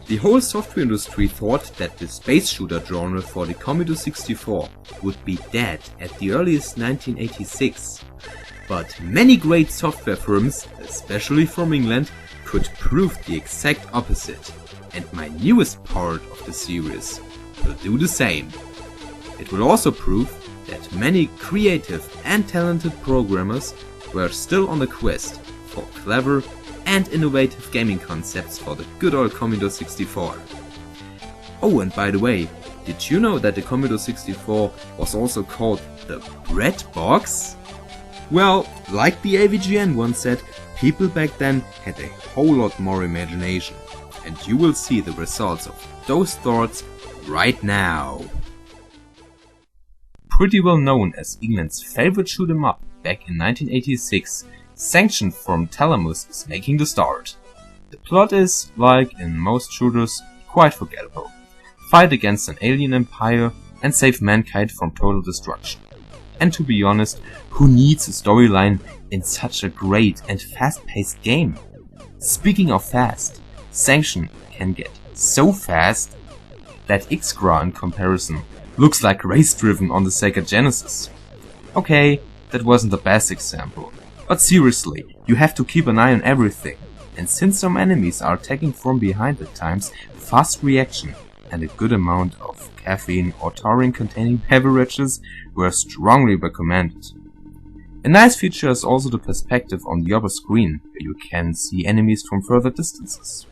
The whole software industry thought that the space shooter genre for the Commodore 64 would be dead at the earliest 1986. But many great software firms, especially from England, could prove the exact opposite. And my newest part of the series will do the same. It will also prove that many creative and talented programmers were still on the quest for clever and innovative gaming concepts for the good old Commodore 64. Oh, and by the way, did you know that the Commodore 64 was also called the bread box? Well, like the AVGN once said, people back then had a whole lot more imagination. And you will see the results of those thoughts right now. Pretty well known as England's favorite shoot 'em up back in 1986, Sanction from Talamus is making the start. The plot is, like in most shooters, quite forgettable. Fight against an alien empire and save mankind from total destruction. And to be honest, who needs a storyline in such a great and fast-paced game? Speaking of fast, Sanction can get so fast that X-Gra in comparison looks like race-driven on the Sega Genesis. Okay, that wasn't the best example. But seriously, you have to keep an eye on everything, and since some enemies are attacking from behind at times, fast reaction and a good amount of caffeine or taurine containing beverages were strongly recommended. A nice feature is also the perspective on the other screen, where you can see enemies from further distances.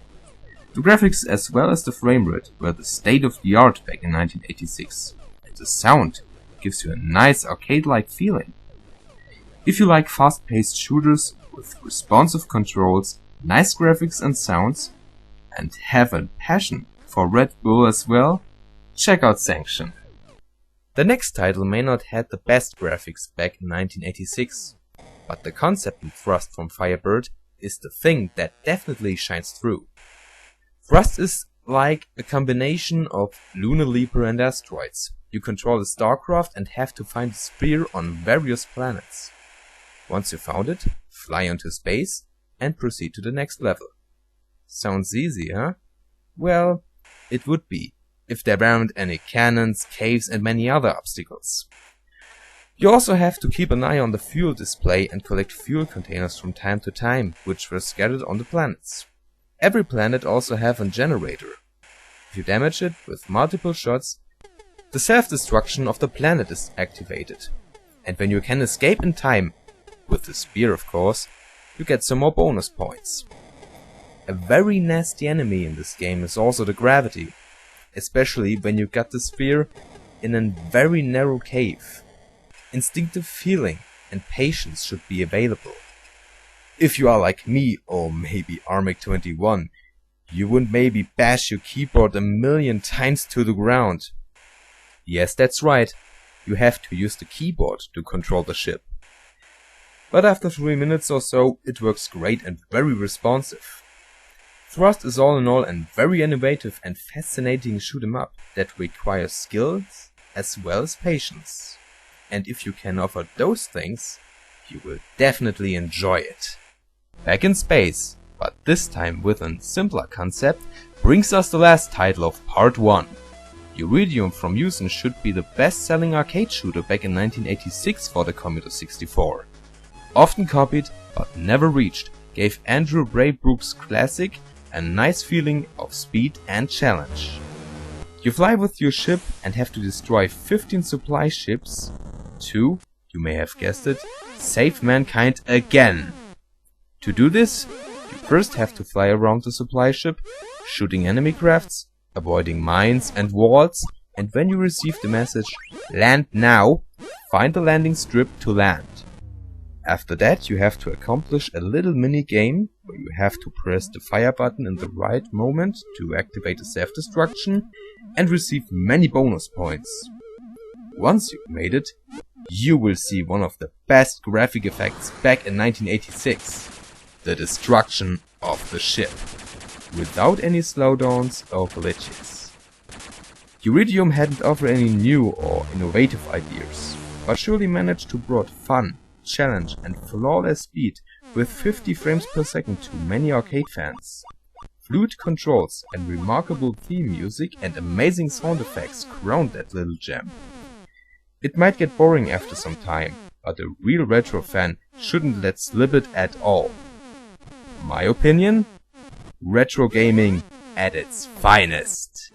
The graphics as well as the frame rate were the state of the art back in 1986, and the sound gives you a nice arcade-like feeling. If you like fast-paced shooters with responsive controls, nice graphics and sounds, and have a passion for Red Bull as well, check out Sanction. The next title may not have the best graphics back in 1986, but the concept and thrust from Firebird is the thing that definitely shines through. Thrust is like a combination of Lunar Leaper and asteroids. You control the starcraft and have to find a sphere on various planets. Once you found it, fly into space and proceed to the next level. Sounds easy, huh? Well, it would be, if there weren't any cannons, caves and many other obstacles. You also have to keep an eye on the fuel display and collect fuel containers from time to time, which were scattered on the planets. Every planet also have a generator. If you damage it with multiple shots, the self-destruction of the planet is activated. And when you can escape in time, with the spear of course, you get some more bonus points. A very nasty enemy in this game is also the gravity, especially when you got the spear in a very narrow cave. Instinctive feeling and patience should be available. If you are like me, or maybe Armic21, you would maybe bash your keyboard a million times to the ground. Yes, that's right, you have to use the keyboard to control the ship. But after 3 minutes or so, it works great and very responsive. Thrust is all in all a very innovative and fascinating shoot 'em up that requires skills as well as patience. And if you can offer those things, you will definitely enjoy it. Back in space, but this time with a simpler concept, brings us the last title of part 1. Uridium from Houston should be the best-selling arcade shooter back in 1986 for the Commodore 64. Often copied, but never reached, gave Andrew Braybrooke's classic a nice feeling of speed and challenge. You fly with your ship and have to destroy 15 supply ships to, you may have guessed it, save mankind again. To do this, you first have to fly around the supply ship, shooting enemy crafts, avoiding mines and walls, and when you receive the message, "Land now," find the landing strip to land. After that, you have to accomplish a little mini game where you have to press the fire button in the right moment to activate the self-destruction and receive many bonus points. Once you've made it, you will see one of the best graphic effects back in 1986. The destruction of the ship, without any slowdowns or glitches. Uridium hadn't offered any new or innovative ideas, but surely managed to brought fun challenge and flawless speed with 50 frames per second to many arcade fans. Fluid controls and remarkable theme music and amazing sound effects crowned that little gem. It might get boring after some time, but a real retro fan shouldn't let slip it at all. My opinion? Retro gaming at its finest.